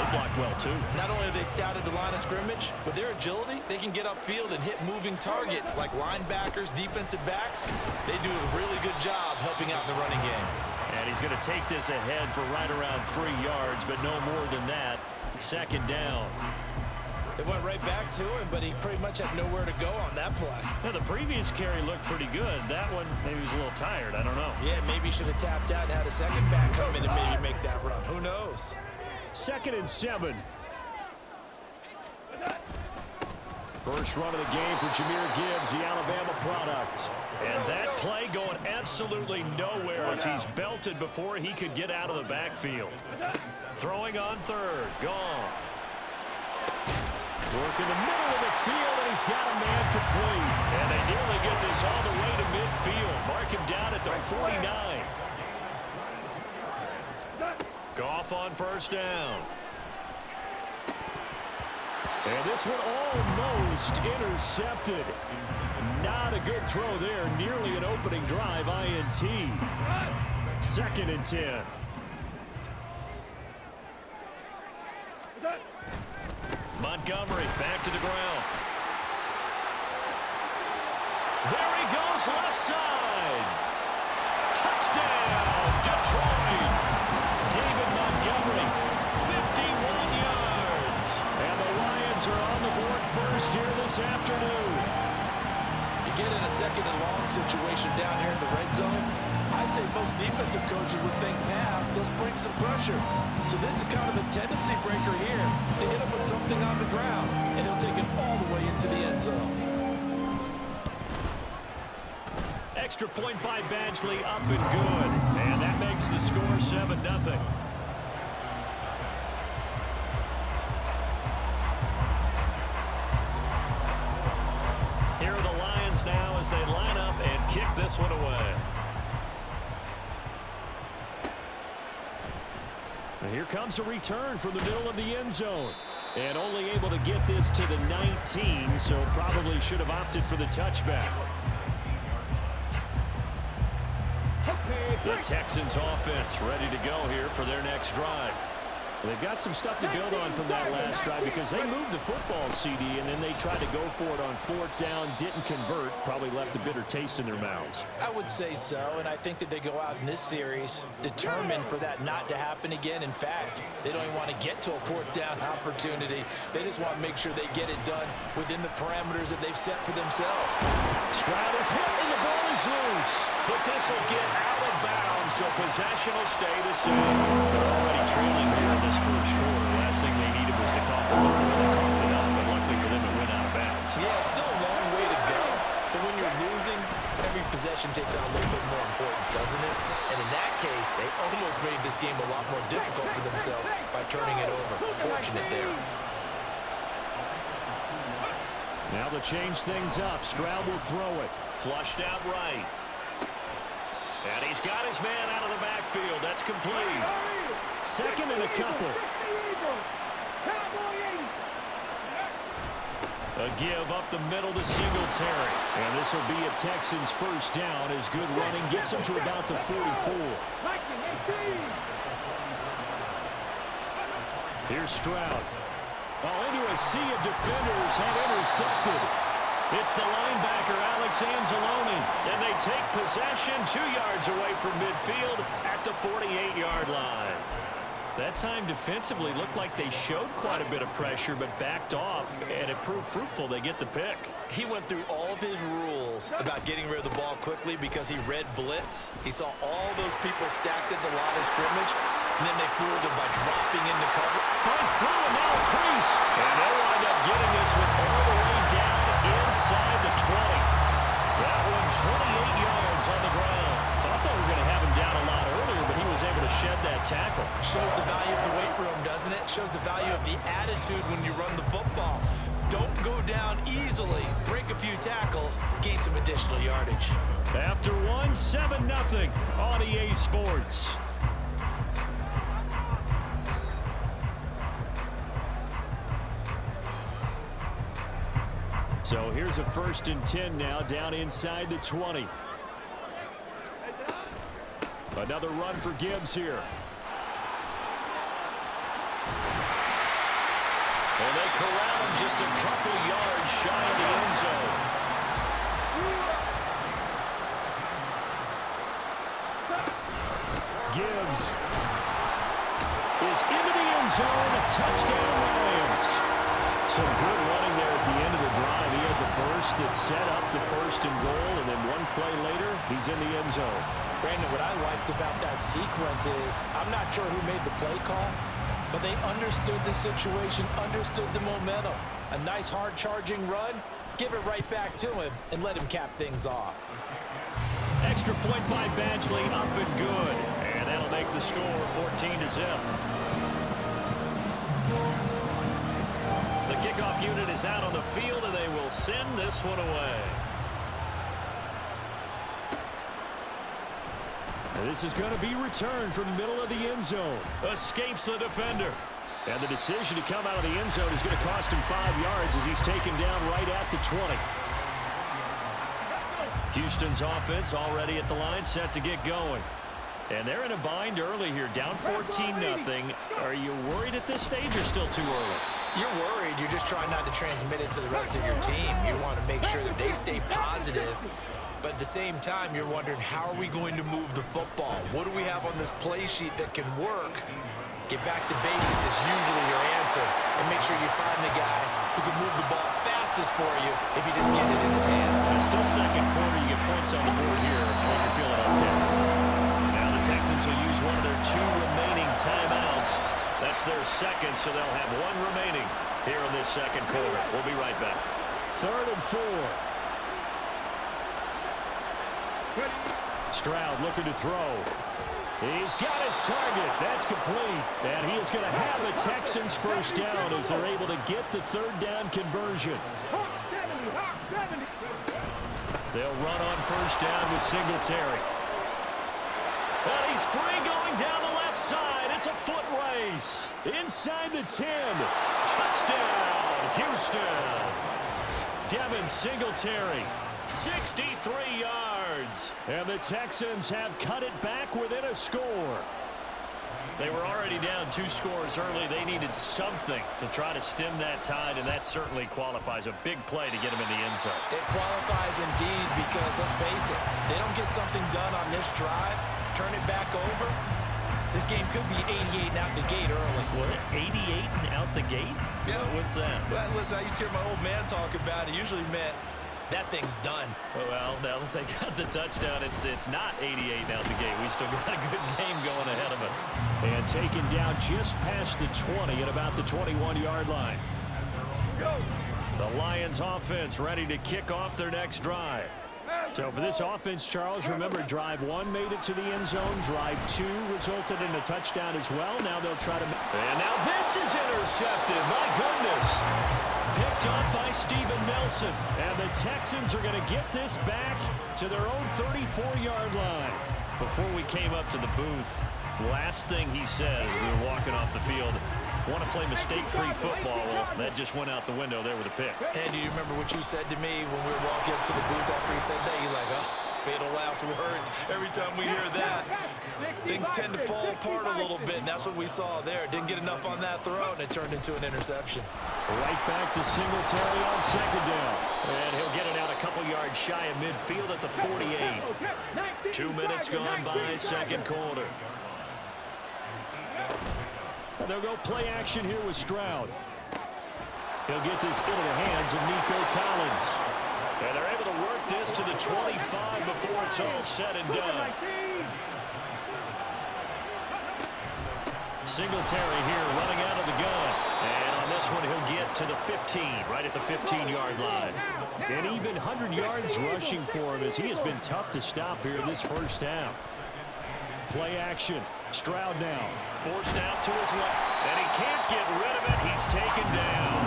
They block well, too. Not only have they scouted the line of scrimmage, with their agility, they can get upfield and hit moving targets like linebackers, defensive backs. They do a really good job helping out in the running game. And he's going to take this ahead for right around 3 yards, but no more than that. Second down. They went right back to him, but he pretty much had nowhere to go on that play. Now, the previous carry looked pretty good. That one, maybe he was a little tired. I don't know. Yeah, maybe he should have tapped out and had a second back come in and maybe make that run. Who knows? 2nd and 7. First run of the game for Jahmyr Gibbs, the Alabama product. And that play going absolutely nowhere as he's belted before he could get out of the backfield. Throwing on 3rd. Goff. Work in the middle of the field, and he's got a man complete. And they nearly get this all the way to midfield. Mark him down at the 49. Goff on 1st down. And this one almost intercepted. Not a good throw there. Nearly an opening drive, INT. 2nd and 10. Montgomery back to the ground. There he goes, left side. Touchdown, Detroit. David Montgomery, 51 yards. And the Lions are on the board first here this afternoon. You get in a 2nd and long situation down here in the red zone, I'd say most defensive coaches would think pass, let's bring some pressure. So this is kind of a tendency breaker here to hit him with something on the ground, and he'll take it all the way into the end zone. Extra point by Badgley, up and good. And that makes the score 7-0. Here are the Lions now as they line up and kick this one away. And here comes a return from the middle of the end zone. And only able to get this to the 19, so probably should have opted for the touchback. The Texans offense ready to go here for their next drive. They've got some stuff to build on from that last drive because they moved the football, CD, and then they tried to go for it on 4th down, didn't convert, probably left a bitter taste in their mouths. I would say so, and I think that they go out in this series determined for that not to happen again. In fact, they don't even want to get to a 4th down opportunity. They just want to make sure they get it done within the parameters that they've set for themselves. Stroud is hit, and the ball is loose. But this will get out of bounds, so possession will stay the same. They're already trailing here in this first quarter. Last thing they needed was to cough the football. They coughed it up, but luckily for them, it went out of bounds. Yeah, still a long way to go. But when you're losing, every possession takes on a little bit more importance, doesn't it? And in that case, they almost made this game a lot more difficult for themselves by turning it over. Fortunate there. Now to change things up, Stroud will throw it. Flushed out right. And he's got his man out of the backfield. That's complete. 2nd and a couple. A give up the middle to Singletary. And this will be a Texans 1st down as good running gets him to about the 44. Here's Stroud. Into a sea of defenders and intercepted. It's the linebacker, Alex Anzalone, and they take possession 2 yards away from midfield at the 48-yard line. That time defensively looked like they showed quite a bit of pressure but backed off, and it proved fruitful. They get the pick. He went through all of his rules about getting rid of the ball quickly because he read blitz. He saw all those people stacked at the line of scrimmage, and then they fooled him by dropping into cover. Finds through and now a crease. And they'll wind up getting this one all the way down inside the 20. That one 28 yards on the ground. Thought they were going to have him down a lot earlier, but he was able to shed that tackle. Shows the value of the weight room, doesn't it? Shows the value of the attitude when you run the football. Don't go down easily. Break a few tackles, gain some additional yardage. After one, 7-0 on EA Sports. So here's a 1st and 10 now down inside the 20. Another run for Gibbs here. just a couple yards shy of the end zone. Gibbs is into the end zone. Touchdown, Lions. Some good running there at the end of the drive. He had the burst that set up the first and goal, and then one play later, he's in the end zone. Brandon, what I liked about that sequence is I'm not sure who made the play call, but they understood the situation, understood the momentum. A nice hard-charging run, give it right back to him, and let him cap things off. Extra point by Badgley, up and good. And that'll make the score 14-0. The kickoff unit is out on the field, and they will send this one away. And this is going to be returned from the middle of the end zone. Escapes the defender. And the decision to come out of the end zone is going to cost him 5 yards as he's taken down right at the 20. Houston's offense already at the line, set to get going. And they're in a bind early here, down 14-0. Are you worried at this stage or still too early? You're worried. You're just trying not to transmit it to the rest of your team. You want to make sure that they stay positive. But at the same time, you're wondering, how are we going to move the football? What do we have on this play sheet that can work? Get back to basics is usually your answer. And make sure you find the guy who can move the ball fastest for you if you just get it in his hands. It's still second quarter. You get points on the board here. I think you're feeling okay. Now the Texans will use one of their 2 remaining timeouts. That's their second, so they'll have 1 remaining here in this second quarter. We'll be right back. 3rd and 4. Stroud looking to throw. He's got his target. That's complete. And he is going to have the Texans first down as they're able to get the 3rd down conversion. They'll run on first down with Singletary. And he's free going down the left side. It's a foot race. Inside the 10. Touchdown, Houston. Devin Singletary. 63 yards. And the Texans have cut it back within a score. They were already down 2 scores early. They needed something to try to stem that tide, and that certainly qualifies. A big play to get them in the end zone. It qualifies indeed because, let's face it, they don't get something done on this drive, turn it back over, this game could be 88 and out the gate early. What? 88 and out the gate? Yeah. What's that? Well, listen, I used to hear my old man talk about it. Usually meant that thing's done. Well, now that they got the touchdown, it's not 88 out the gate. We still got a good game going ahead of us. And taken down just past the 20 at about the 21-yard line. The Lions offense ready to kick off their next drive. So for this offense, Charles, remember drive 1 made it to the end zone. Drive 2 resulted in a touchdown as well. Now they'll try to... And now this is intercepted. My goodness. Picked off by Steven Nelson. And the Texans are going to get this back to their own 34-yard line. Before we came up to the booth, last thing he said as we were walking off the field, want to play mistake-free football. Well, that just went out the window there with a pick. And do you remember what you said to me when we were walking up to the booth after he said that? You're like, oh, fatal last words. Every time we hear that, things tend to fall apart a little bit, and that's what we saw there. Didn't get enough on that throw, and it turned into an interception. Right back to Singletary on second down. And he'll get it out a couple yards shy of midfield at the 48. 2 minutes gone by, second quarter. And they'll go play action here with Stroud. He'll get this into the hands of Nico Collins. And they're able to work this to the 25 before it's all said and done. Singletary here running out of the gun. And on this one, he'll get to the 15, right at the 15-yard line. And even 100 yards rushing for him as he has been tough to stop here in this first half. Play action. Stroud now. Forced out to his left. And he can't get rid of it. He's taken down.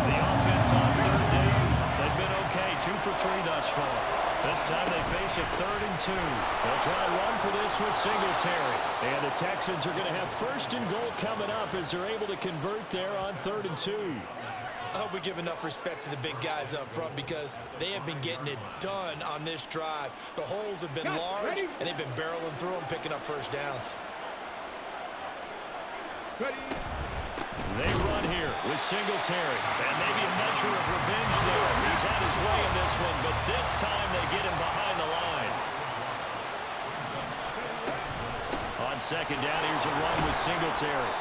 The offense on third down. They've been okay. 2 for 3 thus far. This time they face a 3rd and 2. They'll try to run for this with Singletary. And the Texans are going to have 1st and goal coming up as they're able to convert there on 3rd and 2. I hope we give enough respect to the big guys up front because they have been getting it done on this drive. The holes have been large, and they've been barreling through them, picking up first downs. They run here. with Singletary. And maybe a measure of revenge there. He's had his way in this one, but this time they get him behind the line. On second down, here's a run with Singletary.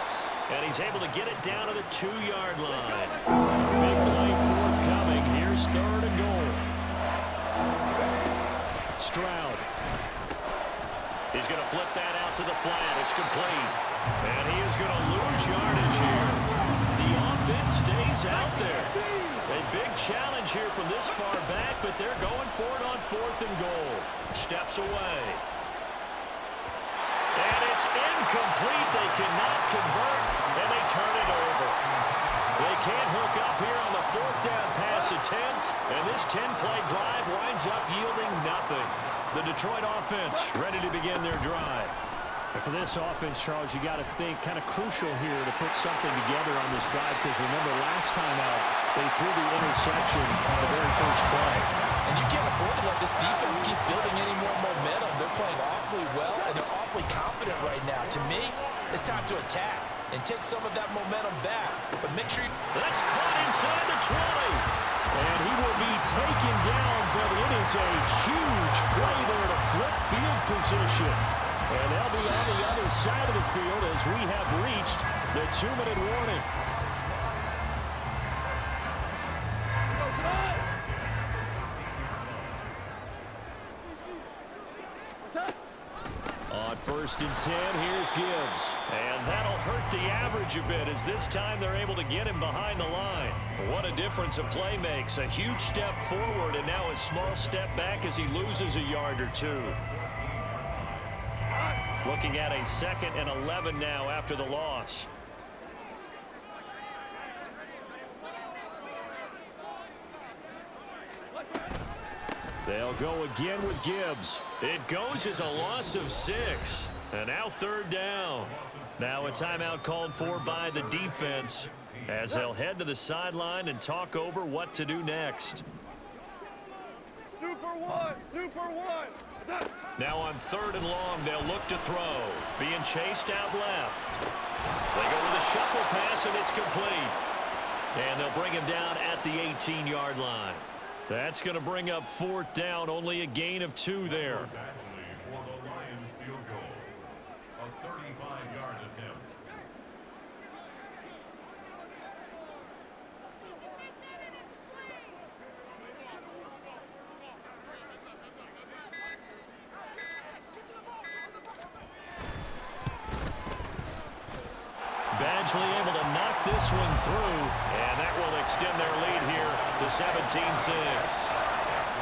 And he's able to get it down to the 2-yard line. Big play forthcoming. Here's third and goal. Stroud. He's going to flip that out to the flat. It's complete. And he is going to lose yardage here. The offense stays out there. A big challenge here from this far back, but they're going for it on fourth and goal. Steps away. And it's incomplete. They cannot convert, and they turn it over. They can't hook up here on the fourth down pass attempt, and this 10-play drive winds up yielding nothing. The Detroit offense ready to begin their drive. And for this offense, Charles, you got to think kind of crucial here to put something together on this drive, because remember last time out, they threw the interception on the very first play. And you can't afford to let this defense keep building any more momentum. They're playing awfully well, and they're awfully confident right now. To me, it's time to attack and take some of that momentum back. But make sure you... That's caught inside the 20. And he will be taken down, but it is a huge play there to flip field position. And they'll be on the other side of the field as we have reached the 2-minute warning. On first and 10, here's Gibbs. And that'll hurt the average a bit, as this time they're able to get him behind the line. What a difference a play makes. A huge step forward and now a small step back as he loses a yard or two. Looking at a 2nd and 11 now after the loss. They'll go again with Gibbs. It goes as a loss of 6. And now third down. Now a timeout called for by the defense as they'll head to the sideline and talk over what to do next. Super one. Now on third and long, they'll look to throw. Being chased out left. They go with a shuffle pass, and it's complete. And they'll bring him down at the 18-yard line. That's going to bring up fourth down, only a gain of 2 there. For the Lions field goal, a 35-yard attempt. Badgley able to knock this one through, and that will extend their lead here to 17-6.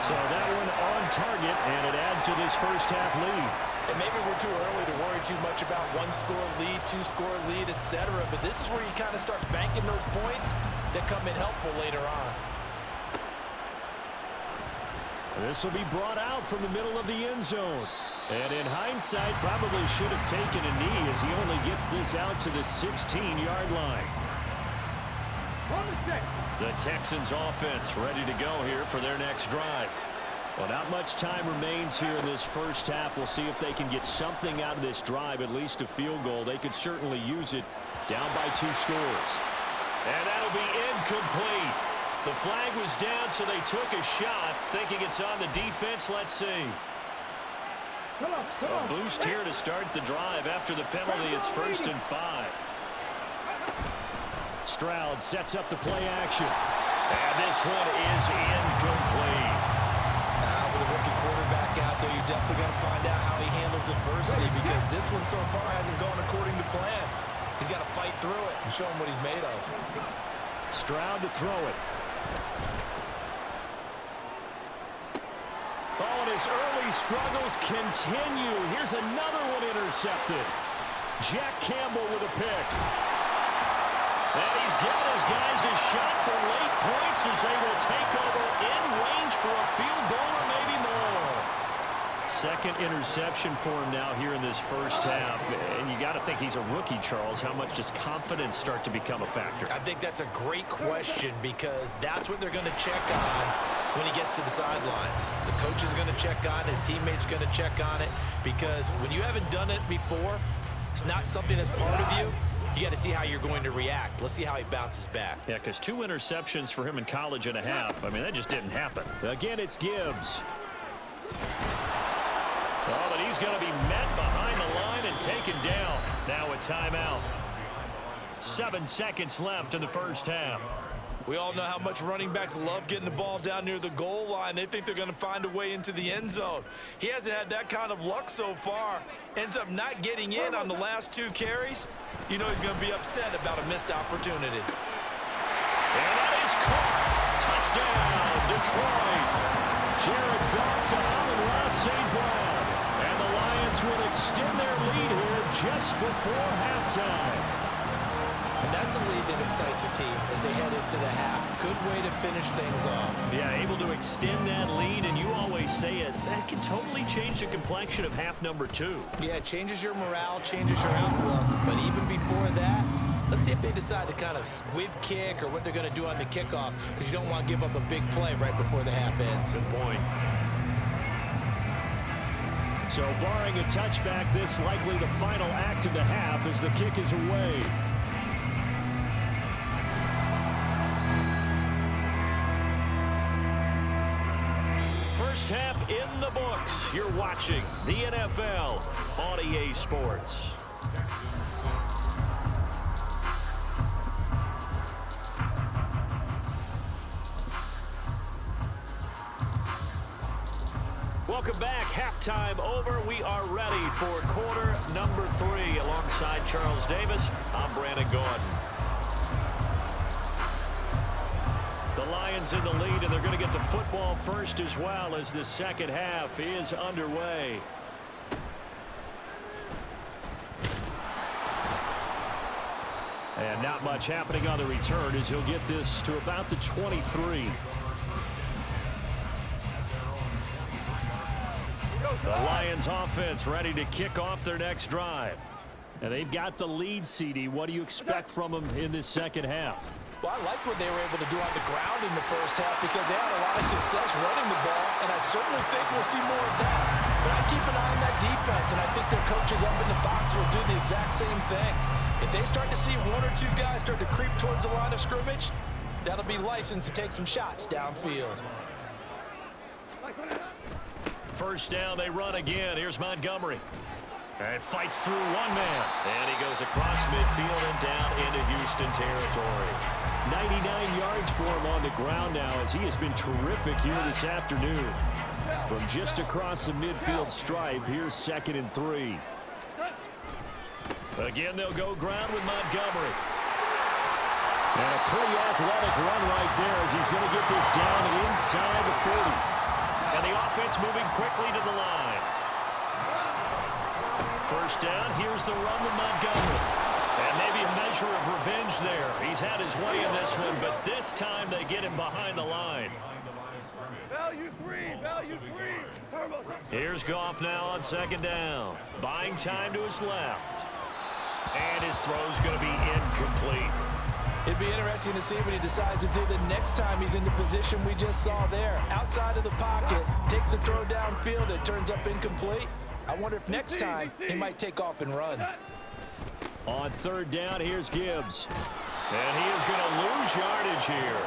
So that one on target, and it adds to this first half lead. And maybe we're too early to worry too much about 1-score lead, 2-score lead, etc. But this is where you kind of start banking those points that come in helpful later on. This will be brought out from the middle of the end zone. And in hindsight, probably should have taken a knee as he only gets this out to the 16-yard line. The Texans offense ready to go here for their next drive. Well, not much time remains here in this first half. We'll see if they can get something out of this drive, at least a field goal. They could certainly use it, down by 2 scores. And that'll be incomplete. The flag was down, so they took a shot, thinking it's on the defense. Let's see. A boost here to start the drive after the penalty. It's 1st and 5. Stroud sets up the play action. And this one is incomplete. With a rookie quarterback out there, you're definitely going to find out how he handles adversity, because this one so far hasn't gone according to plan. He's got to fight through it and show him what he's made of. Stroud to throw it. Oh, and his early struggles continue. Here's another one intercepted. Jack Campbell with a pick. And he's given his guys a shot for late points as they will take over in range for a field goal or maybe more. Second interception for him now here in this first half. And you got to think he's a rookie, Charles. How much does confidence start to become a factor? I think that's a great question, because that's what they're going to check on when he gets to the sidelines. The coach is going to check on it. His teammates are going to check on it, because when you haven't done it before, it's not something that's part of you. You got to see how you're going to react. Let's see how he bounces back. Yeah, because 2 interceptions for him in college and a half. I mean, that just didn't happen. Again, it's Gibbs. Oh, but he's going to be met behind the line and taken down. Now a timeout. 7 seconds left in the first half. We all know how much running backs love getting the ball down near the goal line. They think they're going to find a way into the end zone. He hasn't had that kind of luck so far. Ends up not getting in on the last 2 carries. You know he's going to be upset about a missed opportunity. And that is caught. Touchdown, Detroit. Jared Goff to Amon-Ra St. Brown. And the Lions will extend their lead here just before halftime. And that's a lead that excites a team as they head into the half. Good way to finish things off. Yeah, able to extend that lead, and you always say it, that can totally change the complexion of half number 2. Yeah, it changes your morale, changes your outlook. But even before that, let's see if they decide to kind of squib kick or what they're going to do on the kickoff, because you don't want to give up a big play right before the half ends. Good point. So barring a touchback, this likely the final act of the half as the kick is away. First half in the books. You're watching the NFL on EA Sports. Welcome back. Halftime over. We are ready for quarter number 3. Alongside Charles Davis, I'm Brandon Gordon. The Lions in the lead, and they're going to get the football first as well as the second half is underway. And not much happening on the return as he'll get this to about the 23. The Lions offense ready to kick off their next drive. And they've got the lead, CD. What do you expect from them in this second half? Well, I like what they were able to do on the ground in the first half because they had a lot of success running the ball, and I certainly think we'll see more of that. But I keep an eye on that defense, and I think their coaches up in the box will do the exact same thing. If they start to see 1 or 2 guys start to creep towards the line of scrimmage, that'll be licensed to take some shots downfield. First down, they run again. Here's Montgomery. And fights through 1 man. And he goes across midfield and down into Houston territory. 99 yards for him on the ground now as he has been terrific here this afternoon. From just across the midfield stripe, here's 2nd and 3. Again, they'll go ground with Montgomery. And a pretty athletic run right there as he's going to get this down and inside the 40. And the offense moving quickly to the line. First down, here's the run with Montgomery. And maybe a measure of revenge there. He's had his way in this one, but this time they get him behind the line. Value 3, value 3. Here's Goff now on 2nd down. Buying time to his left. And his throw's going to be incomplete. It'd be interesting to see what he decides to do the next time he's in the position we just saw there. Outside of the pocket, takes a throw downfield, it turns up incomplete. I wonder if next time he might take off and run. On 3rd down, here's Gibbs. And he is going to lose yardage here.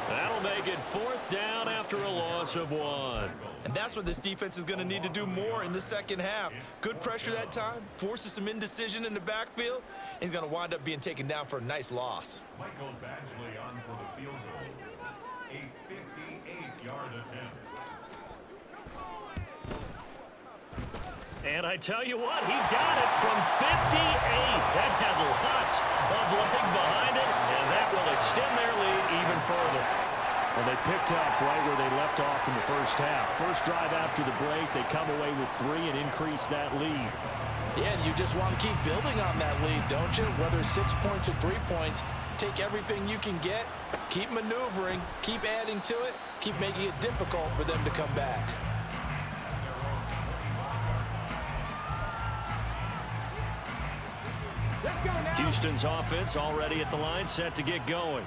That'll make it 4th down after a loss of 1. And that's what this defense is going to need to do more in the second half. Good pressure that time, forces some indecision in the backfield. He's going to wind up being taken down for a nice loss. Michael Badgley on for the field goal. A 58-yard attempt. And I tell you what, he got it from 58. That had lots of leg behind it, and that will extend their lead even further. Well, they picked up right where they left off in the first half. First drive after the break, they come away with 3 and increase that lead. Yeah, and you just want to keep building on that lead, don't you? Whether 6 points or 3 points, take everything you can get, keep maneuvering, keep adding to it, keep making it difficult for them to come back. Houston's offense already at the line, set to get going.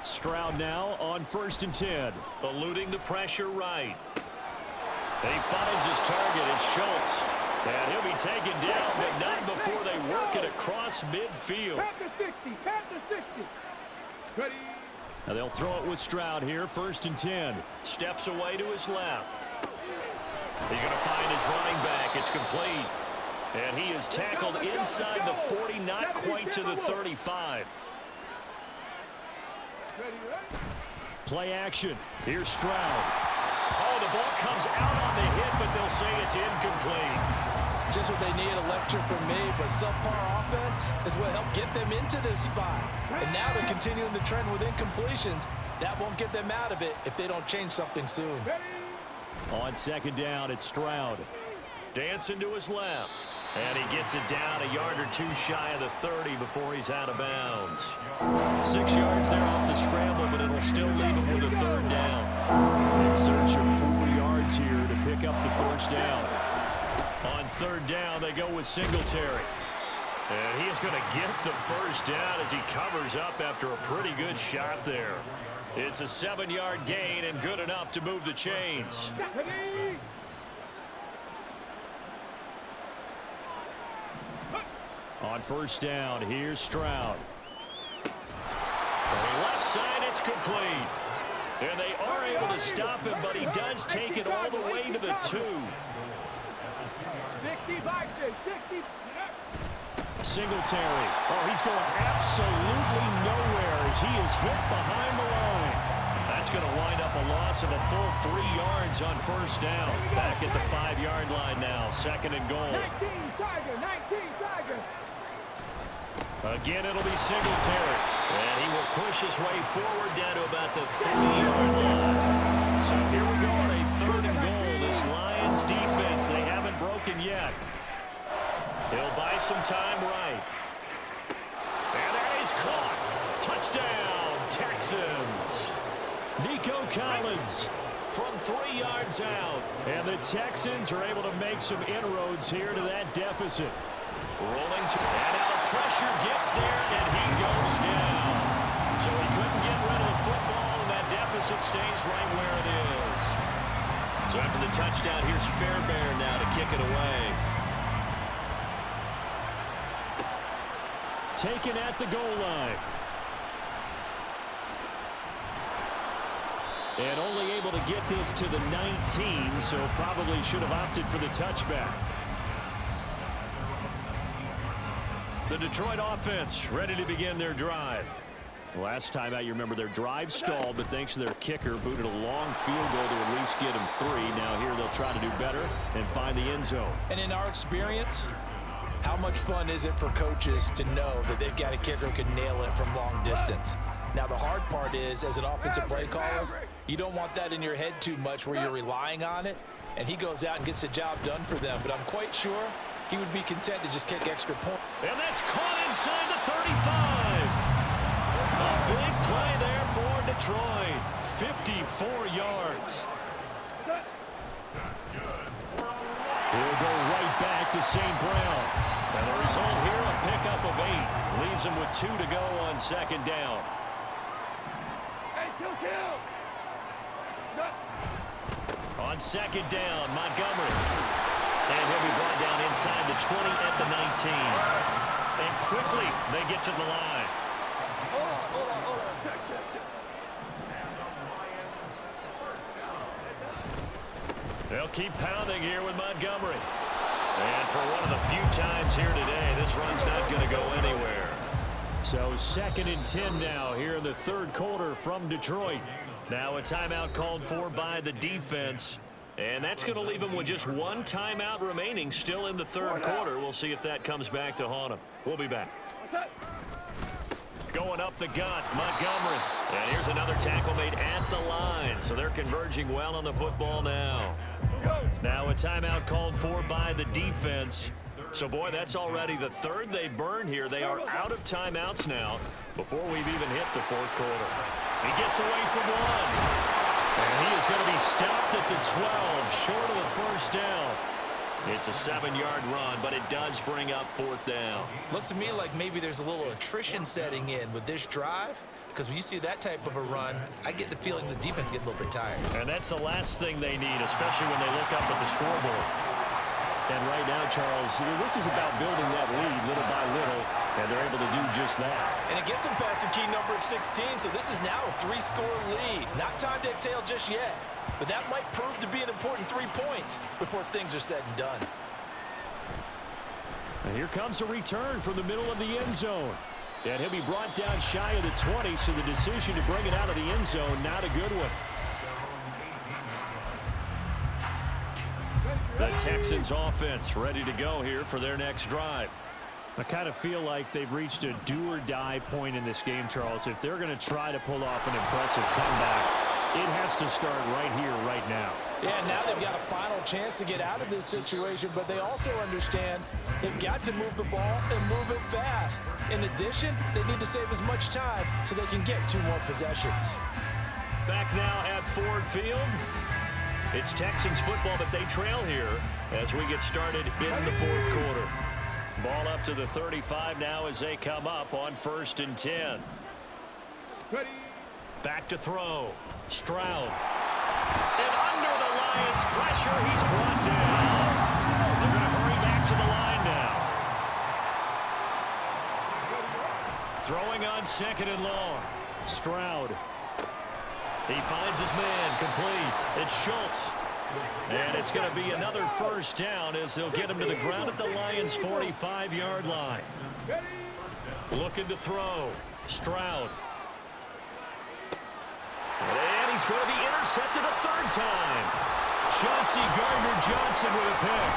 Stroud now on 1st and 10. Eluding the pressure right. He finds his target. It's Schultz. And he'll be taken down, but not before they work it across midfield. Pat the 60, pat the 60. Ready. Now they'll throw it with Stroud here, 1st and 10. Steps away to his left. He's going to find his running back. It's complete. And he is tackled inside the 40, not quite to the 35. Play action. Here's Stroud. Oh, the ball comes out on the hit, but they'll say it's incomplete. Just what they need, a lecture from me, but subpar offense is what helped get them into this spot. And now they're continuing the trend with incompletions. That won't get them out of it if they don't change something soon. On 2nd down, it's Stroud. Dancing to his left. And he gets it down a yard or 2 shy of the 30 before he's out of bounds. 6 yards there off the scramble, but it'll still leave him with a 3rd down. In search of 4 yards here to pick up the 1st down. On 3rd down, they go with Singletary. And he is going to get the 1st down as he covers up after a pretty good shot there. It's a 7-yard gain and good enough to move the chains. On 1st down, here's Stroud. From the left side, it's complete. And they are able to stop him, but he does take it all the way to the 2. 65, 60. Singletary. Oh, he's going absolutely nowhere as he is hit behind the line. That's going to wind up a loss of a full 3 yards on 1st down. Back at the 5-yard line now, 2nd and goal. 19 Tiger, 19 Tiger. Again, it'll be Singletary. And he will push his way forward down to about the 3-yard line. So here we go on a 3rd and goal. This Lions defense, they haven't broken yet. He'll buy some time right. And that is caught. Touchdown, Texans. Nico Collins from 3 yards out. And the Texans are able to make some inroads here to that deficit. Rolling to, and now the pressure gets there, and he goes down. So he couldn't get rid of the football, and that deficit stays right where it is. So after the touchdown, here's Fairbairn now to kick it away. Taken at the goal line. And only able to get this to the 19, so probably should have opted for the touchback. The Detroit offense ready to begin their drive. Last time out, you remember their drive stalled, but thanks to their kicker, booted a long field goal to at least get them 3. Now here they'll try to do better and find the end zone. And in our experience, how much fun is it for coaches to know that they've got a kicker who can nail it from long distance? Now, the hard part is, as an offensive play caller, you don't want that in your head too much where you're relying on it, and he goes out and gets the job done for them. But I'm quite sure he would be content to just kick extra points. And that's caught inside the 35. A big play there for Detroit. 54 yards. He'll go right back to St. Brown. And the result here, a pickup of 8. Leaves him with 2 to go on 2nd down. Hey, kill. On 2nd down, Montgomery. And he'll be brought down inside the 20 at the 19. And quickly, they get to the line. Hold on. Check. They'll keep pounding here with Montgomery. And for one of the few times here today, this run's not going to go anywhere. So 2nd and 10 now here in the 3rd quarter from Detroit. Now a timeout called for by the defense. And that's going to leave them with just 1 timeout remaining still in the 3rd quarter. We'll see if that comes back to haunt them. We'll be back. Going up the gut, Montgomery. And here's another tackle made at the line. So they're converging well on the football now. Now a timeout called for by the defense. So, boy, that's already the 3rd they burned here. They are out of timeouts now before we've even hit the 4th quarter. He gets away from 1. And he is going to be stopped at the 12, short of the 1st down. It's a 7-yard run, but it does bring up 4th down. Looks to me like maybe there's a little attrition setting in with this drive, because when you see that type of a run, I get the feeling the defense gets a little bit tired. And that's the last thing they need, especially when they look up at the scoreboard. And right now, Charles, this is about building that lead little by little, and they're able to do just that. And it gets them past the key number of 16, so this is now a 3-score lead. Not time to exhale just yet, but that might prove to be an important 3 points before things are said and done. And here comes a return from the middle of the end zone. And he'll be brought down shy of the 20, so the decision to bring it out of the end zone, not a good one. The Texans offense ready to go here for their next drive. I kind of feel like they've reached a do-or-die point in this game, Charles. If they're going to try to pull off an impressive comeback, it has to start right here, right now. Yeah, now they've got a final chance to get out of this situation, but they also understand they've got to move the ball and move it fast. In addition, they need to save as much time so they can get 2 more possessions. Back now at Ford Field. It's Texans football, but they trail here as we get started in the 4th quarter. Ball up to the 35 now as they come up on 1st and 10. Ready. Back to throw. Stroud. And under the Lions' pressure, he's brought down. They're going to hurry back to the line now. Throwing on 2nd and long. Stroud. He finds his man complete. It's Schultz. And it's going to be another 1st down as they'll get him to the ground at the Lions' 45-yard line. Looking to throw. Stroud. And he's going to be intercepted a 3rd time. Chauncey Gardner-Johnson with a pick.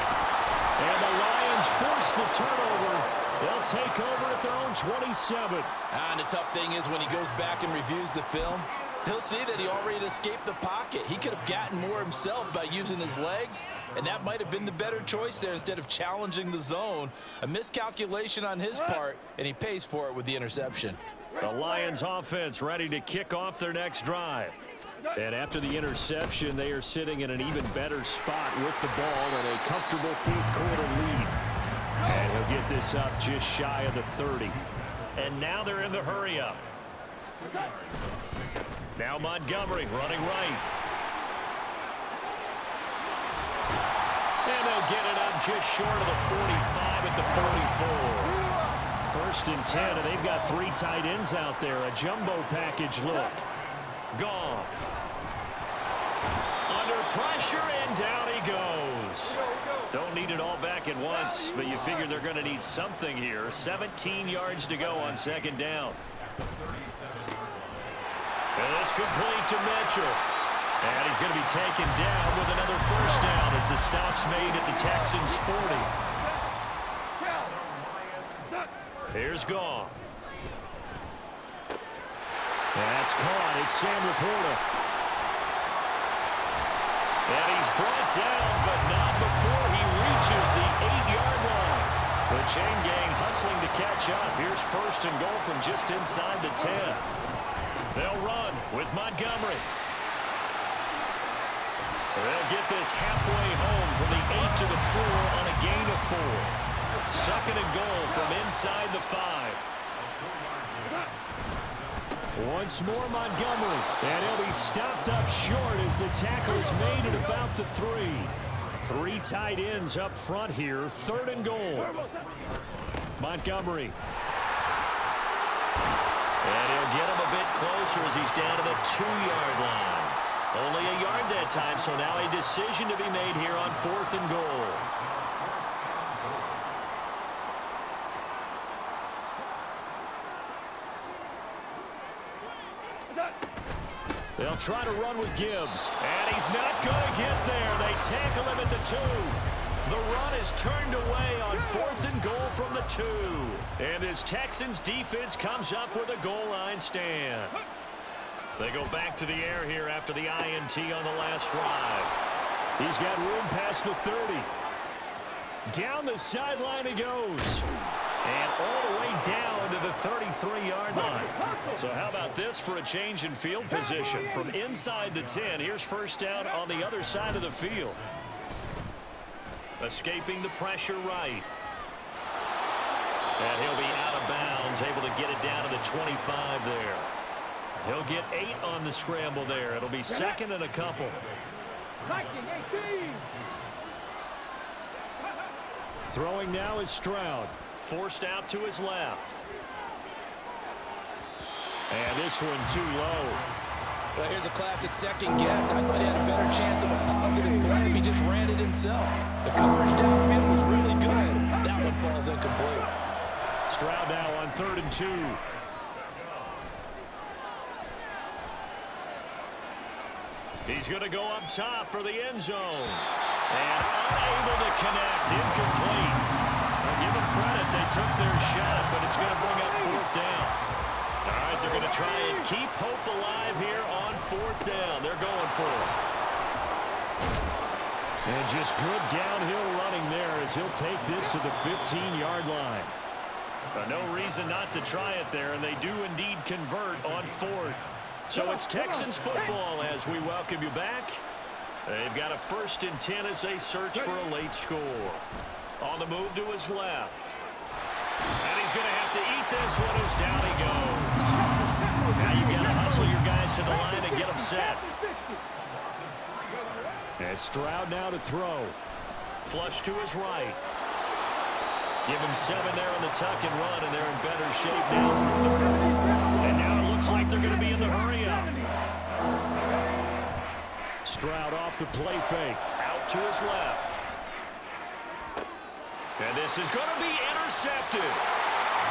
And the Lions force the turnover. They'll take over at their own 27. And the tough thing is when he goes back and reviews the film, he'll see that he already escaped the pocket. He could have gotten more himself by using his legs, and that might have been the better choice there instead of challenging the zone. A miscalculation on his part, and he pays for it with the interception. The Lions offense ready to kick off their next drive. And after the interception, they are sitting in an even better spot with the ball and a comfortable 4th quarter lead. And he'll get this up just shy of the 30. And now they're in the hurry-up. Now Montgomery running right. And they'll get it up just short of the 45 at the 44. 1st and 10, and they've got 3 tight ends out there. A jumbo package look. Goff. Under pressure, and down he goes. Don't need it all back at once, but you figure they're going to need something here. 17 yards to go on 2nd down. And it's complete to Mitchell. And he's going to be taken down with another 1st down as the stop's made at the Texans' 40. Here's Goff. That's caught. It's Sam Laporta. And he's brought down, but not before he reaches the 8-yard line. The chain gang hustling to catch up. Here's 1st and goal from just inside the 10. They'll run with Montgomery. They'll get this halfway home from the 8 to the 4 on a gain of 4. 2nd and goal from inside the 5. Once more Montgomery, and he'll be stopped up short as the tackle is made at about the 3. 3 tight ends up front here, 3rd and goal. Montgomery. And he'll get him a bit closer as he's down to the 2-yard line. Only a yard that time, so now a decision to be made here on 4th and goal. They'll try to run with Gibbs, and he's not going to get there. They tackle him at the 2. The run is turned away on 4th and goal from the 2. And this Texans defense comes up with a goal line stand. They go back to the air here after the INT on the last drive. He's got room past the 30. Down the sideline he goes. And all the way down to the 33-yard line. So how about this for a change in field position? From inside the 10, here's 1st down on the other side of the field. Escaping the pressure right. And he'll be out of bounds, able to get it down to the 25 there. He'll get 8 on the scramble there. It'll be 2nd and a couple. Throwing now is Stroud. Forced out to his left. And this one too low. Well, here's a classic second guess. I thought he had a better chance of a positive play if he just ran it himself. The coverage downfield was really good. That one falls incomplete. Stroud now on 3rd and 2. He's going to go up top for the end zone. And unable to connect. Incomplete. Well, give them credit. They took their shot, but it's going to bring up 4th down. All right, they're going to try and keep hope alive here on 4th down. They're going for it. And just good downhill running there as he'll take this to the 15-yard line. No reason not to try it there, and they do indeed convert on 4th. So it's Texans football as we welcome you back. They've got a 1st and 10 as they search for a late score. On the move to his left. And he's going to have to eat this one as down he goes. Now you've got to hustle your guys to the line and get them set. And Stroud now to throw. Flush to his right. Give him 7 there on the tuck and run, and they're in better shape now for 3rd. And now it looks like they're going to be in the hurry-up. Stroud off the play fake. Out to his left. And this is going to be intercepted.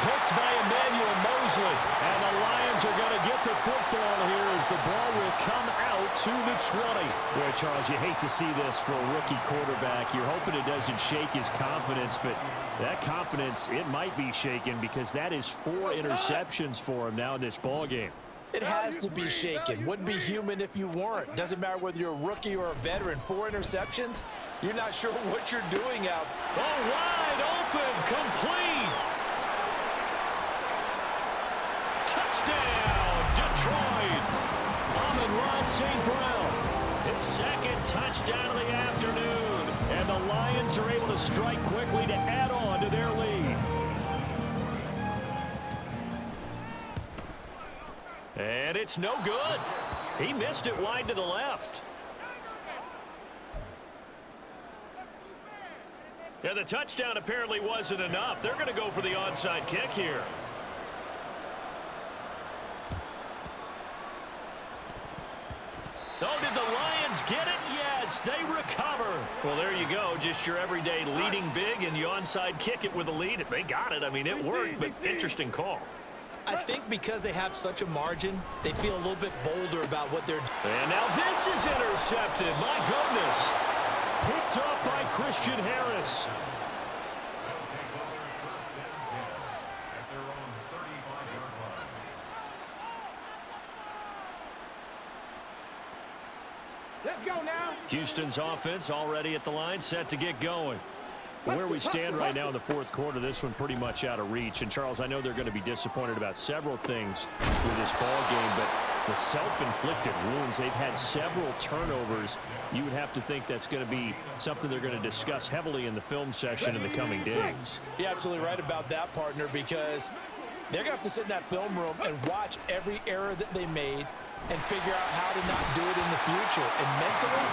Picked by Emmanuel Mosley. And the Lions are going to get the football here as the ball will come out to the 20. Well, Charles, you hate to see this for a rookie quarterback. You're hoping it doesn't shake his confidence, but that confidence, it might be shaken because that is 4 interceptions for him now in this ball game. It has to be shaken. Wouldn't be human if you weren't. Doesn't matter whether you're a rookie or a veteran. 4 interceptions, you're not sure what you're doing out. Oh, wide open, complete. Touchdown, Detroit. Amon-Ra St. Brown. His 2nd touchdown of the afternoon. And the Lions are able to strike quickly to add on to their lead. And it's no good. He missed it wide to the left. Yeah, the touchdown apparently wasn't enough. They're going to go for the onside kick here. Oh, did the Lions get it? Yes, they recover. Well, there you go. Just your everyday leading big, and you onside kick it with a lead. They got it. I mean, it worked, but interesting call. I think because they have such a margin, they feel a little bit bolder about what they're doing. And now this is intercepted. My goodness. Picked up by Christian Harris. Let's go now. Houston's offense already at the line, set to get going. Where we stand right now in the 4th quarter, this one pretty much out of reach. And, Charles, I know they're going to be disappointed about several things with this ball game, but the self-inflicted wounds, they've had several turnovers. You would have to think that's going to be something they're going to discuss heavily in the film session in the coming days. You're absolutely right about that, partner, because they're going to have to sit in that film room and watch every error that they made and figure out how to not do it in the future. And mentally,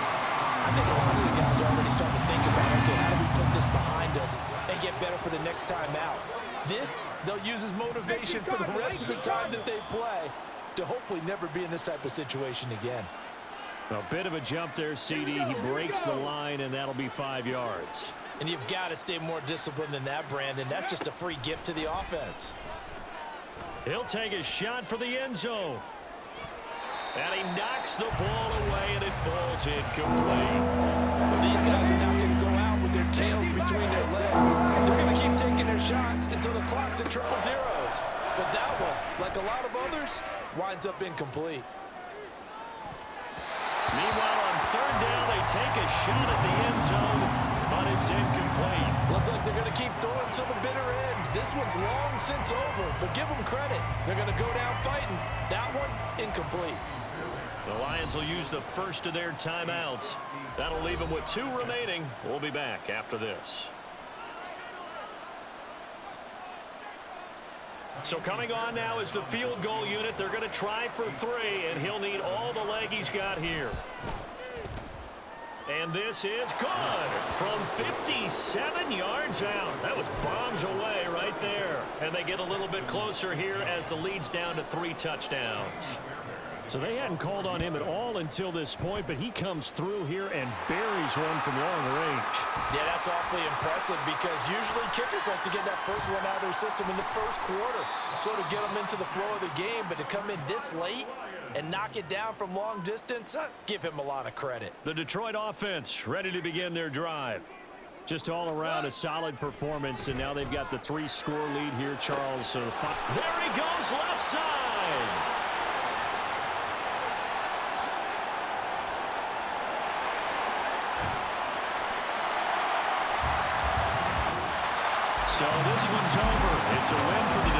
I think a lot of the guys are already starting to think about, okay, how do we put this behind us and get better for the next time out? This, they'll use as motivation for the rest of the time that they play to hopefully never be in this type of situation again. A bit of a jump there, CD. He breaks the line, and that'll be 5 yards. And you've got to stay more disciplined than that, Brandon. That's just a free gift to the offense. He'll take a shot for the end zone. And he knocks the ball away, and it falls incomplete. Well, these guys are not going to go out with their tails between their legs. They're going to keep taking their shots until the clock's at 000. But that one, like a lot of others, winds up incomplete. Meanwhile, on 3rd down, they take a shot at the end zone, but it's incomplete. Looks like they're going to keep throwing till the bitter end. This one's long since over, but give them credit. They're going to go down fighting. That one, incomplete. The Lions will use the first of their timeouts. That'll leave them with 2 remaining. We'll be back after this. So coming on now is the field goal unit. They're going to try for 3, and he'll need all the leg he's got here. And this is good from 57 yards out. That was bombs away right there. And they get a little bit closer here as the lead's down to 3 touchdowns. So they hadn't called on him at all until this point, but he comes through here and buries one from long range. Yeah, that's awfully impressive because usually kickers like to get that first one out of their system in the first quarter, sort of get them into the flow of the game, but to come in this late and knock it down from long distance, give him a lot of credit. The Detroit offense ready to begin their drive. Just all around a solid performance, and now they've got the 3-score lead here, Charles. So there he goes left side. So this one's over. It's a win for the